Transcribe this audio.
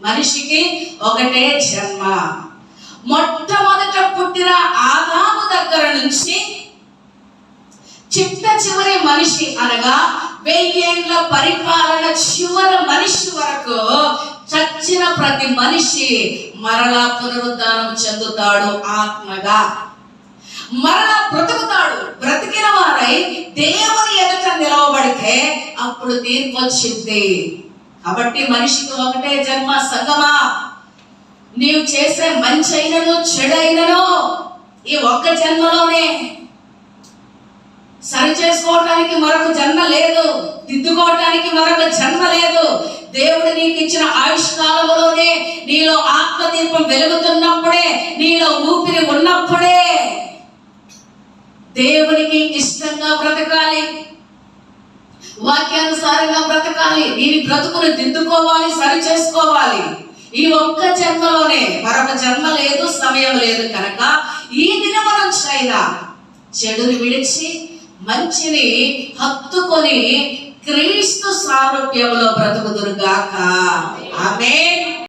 మనిషికి ఒకటే జన్మ. మొట్టమొదట పుట్టిన ఆదాము దగ్గర నుంచి చిట్ట చివరి మనిషి అనగా 1000 ఏళ్ల పరిపాలన చివరి మనిషి వరకు చచ్చిన ప్రతి మనిషి మరలా పునరుద్ధానం చెందుతాడు. ఆత్మగా మరలా బ్రతుకుతాడు. బ్రతికిన వారై దేవుని ఎదుట నిలవబడితే అప్పుడు తీర్పు వచ్చింది. కాబట్టి మనిషికి ఒకటే జన్మ. సంగమా, నీవు చేసే మంచి అయినను చెడైనను ఈ ఒక్క జన్మలోనే. సరి చేసుకోవటానికి మరొక జన్మ లేదు, దిద్దుకోవటానికి మరొక జన్మ లేదు. దేవుడు నీకు ఇచ్చిన ఆయుష్కాలంలోనే, నీలో ఆత్మదీపం వెలుగుతున్నప్పుడే, నీలో ఊపిరి ఉన్నప్పుడే దేవునికి ఇష్టంగా బ్రతకాలి, వాక్యానుసారంగా బ్రతకాలి. నీ బ్రతుకును దిద్దుకోవాలి, సరి చేసుకోవాలి. ఈ ఒక్క జన్మలోనే, మరొక జన్మ లేదు, సమయం లేదు. కనుక ఈ దినం నుంచి అయినా చెడుని విడిచి మంచిని హత్తుకొని క్రీస్తు సారూప్యంలో బ్రతుకుదురుగాక. ఆమేన్.